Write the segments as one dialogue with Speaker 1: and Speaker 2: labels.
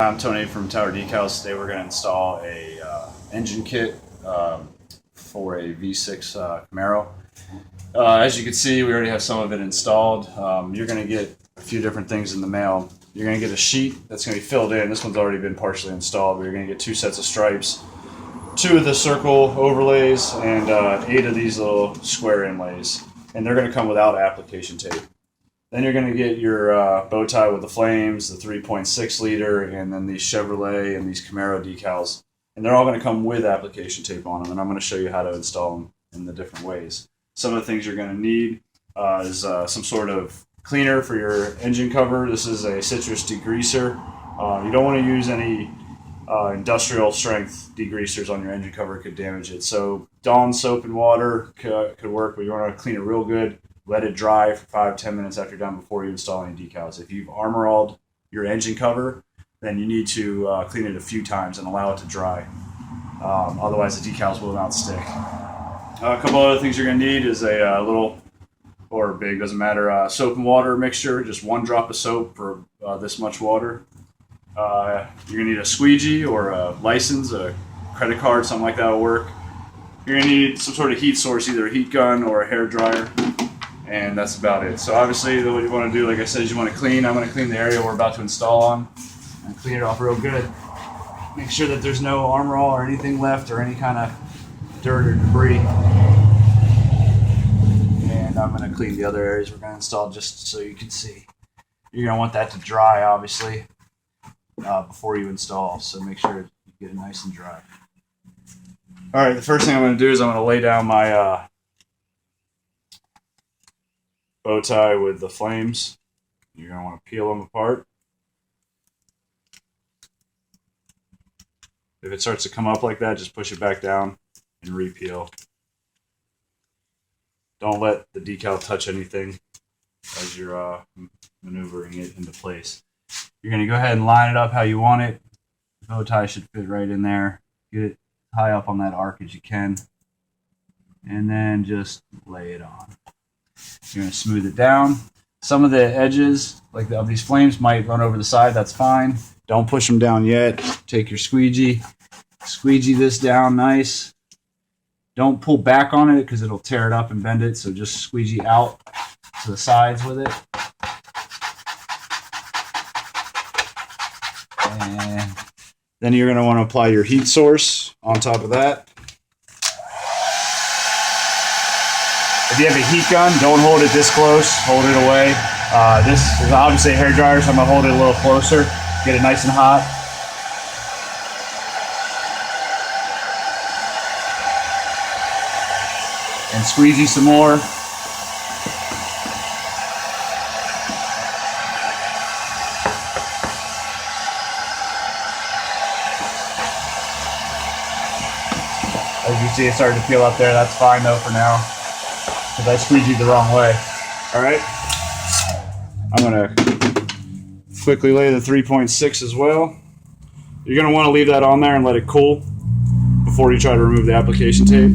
Speaker 1: I'm Tony from Tower Decals. Today we're going to install a engine kit for a V6 Camaro. As you can see, we already have some of it installed. You're going to get a few different things in the mail. You're going to get a sheet that's going to be filled in. This one's already been partially installed, but you're going to get 2 sets of stripes, 2 of the circle overlays, and 8 of these little square inlays. And they're going to come without application tape. Then you're going to get your bow tie with the flames, the 3.6 liter, and then these Chevrolet and these Camaro decals. And they're all going to come with application tape on them, and I'm going to show you how to install them in the different ways. Some of the things you're going to need is some sort of cleaner for your engine cover. This is a citrus degreaser. You don't want to use any industrial strength degreasers on your engine cover. It could damage it. So Dawn soap and water could work, but you want to clean it real good. Let it dry for 5-10 minutes after you're done before you install any decals. If you've armor-alled your engine cover, then you need to clean it a few times and allow it to dry. Otherwise, the decals will not stick. A couple other things you're going to need is a little, or big, doesn't matter, soap and water mixture. Just 1 drop of soap for this much water. You're going to need a squeegee or a license, a credit card, something like that will work. You're going to need some sort of heat source, either a heat gun or a hair dryer. And that's about it. So obviously what you want to do, like I said, is you want to clean. I'm going to clean the area we're about to install on and clean it off real good. Make sure that there's no armor all or anything left or any kind of dirt or debris. And I'm going to clean the other areas we're going to install just so you can see. You're going to want that to dry, obviously, before you install. So make sure you get it nice and dry. All right, the first thing I'm going to do is I'm going to lay down my bow tie with the flames. You're going to want to peel them apart. If it starts to come up like that, just push it back down and re-peel. Don't let the decal touch anything as you're maneuvering it into place. You're going to go ahead and line it up how you want it. The bow tie should fit right in there. Get it high up on that arc as you can. And then just lay it on. You're going to smooth it down. Some of the edges, like of these flames, might run over the side. That's fine. Don't push them down yet. Take your squeegee this down nice. Don't pull back on it because it'll tear it up and bend it. So just squeegee out to the sides with it. And then you're going to want to apply your heat source on top of that. If you have a heat gun, don't hold it this close. Hold it away. This is obviously a hair dryer, so I'm going to hold it a little closer. Get it nice and hot. And squeegee some more. As you see, it started to peel up there. That's fine though for now, because I squeegeed the wrong way. Alright, I'm going to quickly lay the 3.6 as well. You're going to want to leave that on there and let it cool before you try to remove the application tape.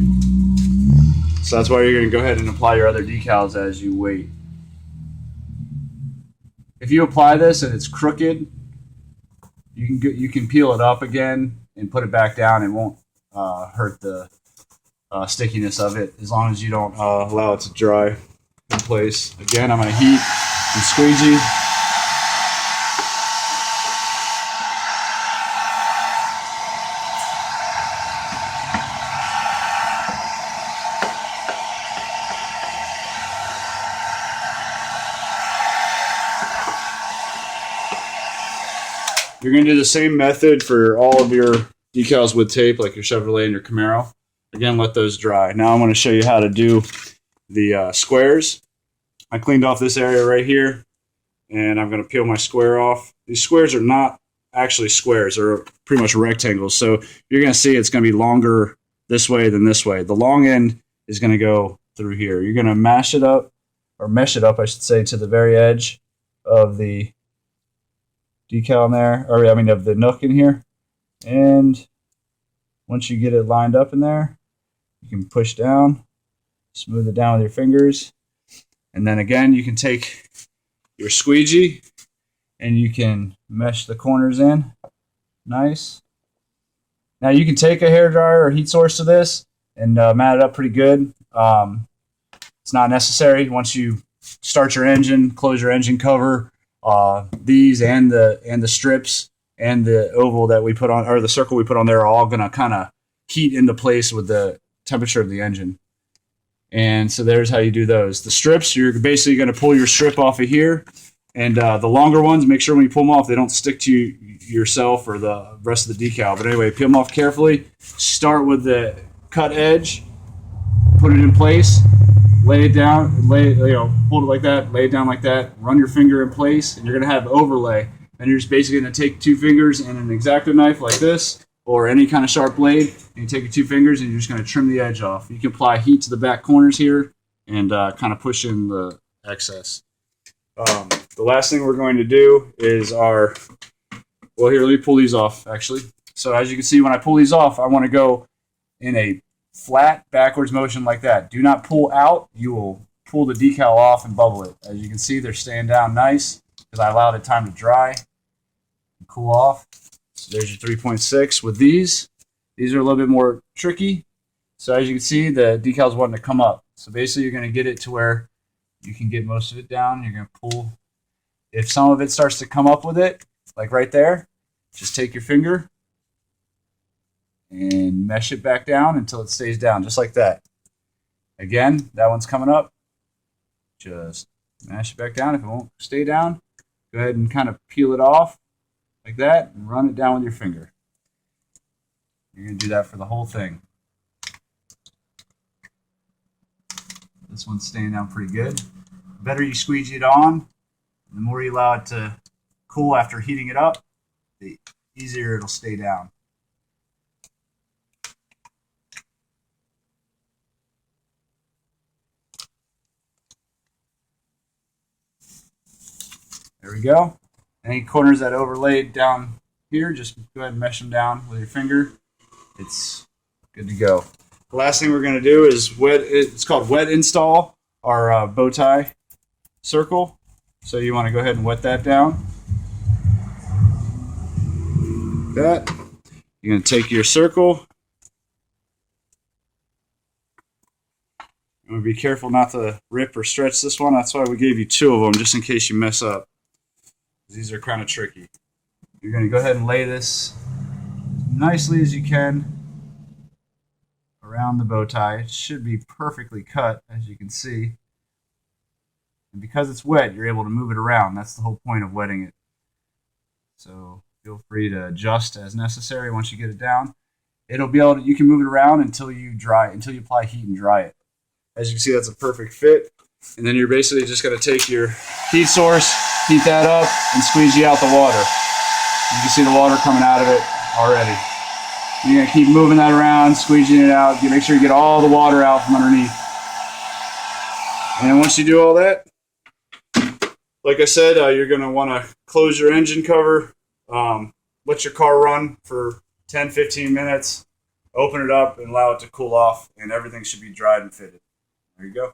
Speaker 1: So that's why you're going to go ahead and apply your other decals as you wait. If you apply this and it's crooked, you can peel it up again and put it back down. It won't hurt the stickiness of it, as long as you don't allow it to dry in place. Again, I'm going to heat and squeegee. You're going to do the same method for all of your decals with tape, like your Chevrolet and your Camaro. Again, let those dry. Now I'm going to show you how to do the squares. I cleaned off this area right here, and I'm going to peel my square off. These squares are not actually squares. They're pretty much rectangles. So you're going to see it's going to be longer this way than this way. The long end is going to go through here. You're going to mash it up, or mesh it up, I should say, to the very edge of the decal in there, or I mean of the nook in here. And once you get it lined up in there, you can push down, smooth it down with your fingers, and then again you can take your squeegee and you can mesh the corners in
Speaker 2: Nice. Now you can take a hairdryer or heat source to this and mat it up pretty good. It's not necessary. Once you start your engine, close your engine cover, these and the strips and the oval that we put on, or the circle we put on there, are all going to kind of heat into place with the temperature of the engine. And so there's how you do those. The strips, you're basically going to pull your strip off of here. And the longer ones, make sure when you pull them off, they don't stick to yourself or the rest of the decal. But anyway, peel them off carefully. Start with the cut edge. Put it in place. Lay it down. Hold it like that. Lay it down like that. Run your finger in place, and you're going to have overlay. And you're just basically going to take 2 fingers and an X-Acto knife like this, or any kind of sharp blade, and you take your 2 fingers and you're just going to trim the edge off. You can apply heat to the back corners here and kind of push in the excess. The last thing we're going to do is here, let me pull these off, actually. So as you can see, when I pull these off, I want to go in a flat backwards motion like that. Do not pull out. You will pull the decal off and bubble it. As you can see, they're staying down nice because I allowed it time to dry and cool off. So there's your 3.6. With these are a little bit more tricky. So as you can see, the decal's wanting to come up. So basically, you're going to get it to where you can get most of it down. You're going to pull. If some of it starts to come up with it, like right there, just take your finger and mesh it back down until it stays down, just like that. Again, that one's coming up. Just mash it back down. If it won't stay down, go ahead and kind of peel it off like that and run it down with your finger. You're going to do that for the whole thing. This one's staying down pretty good. The better you squeegee it on, the more you allow it to cool after heating it up, the easier it'll stay down. There we go. Any corners that overlaid down here, just go ahead and mesh them down with your finger. It's good to go. The last thing we're going to do is it's called wet install our bow tie circle. So you want to go ahead and wet that down. Like that. You're going to take your circle. I'm going to be careful not to rip or stretch this one. That's why we gave you 2 of them, just in case you mess up. These are kind of tricky. You're going to go ahead and lay this as nicely as you can around the bow tie. It should be perfectly cut, as you can see. And because it's wet, you're able to move it around. That's the whole point of wetting it. So feel free to adjust as necessary once you get it down. It'll be able to, you can move it around until you apply heat and dry it. As you can see, that's a perfect fit. And then you're basically just going to take your heat source, heat that up, and squeegee out the water. You can see the water coming out of it already. You're going to keep moving that around, squeegeeing it out. You make sure you get all the water out from underneath. And then once you do all that, like I said, you're going to want to close your engine cover, let your car run for 10-15 minutes, open it up, and allow it to cool off, and everything should be dried and fitted. There you go.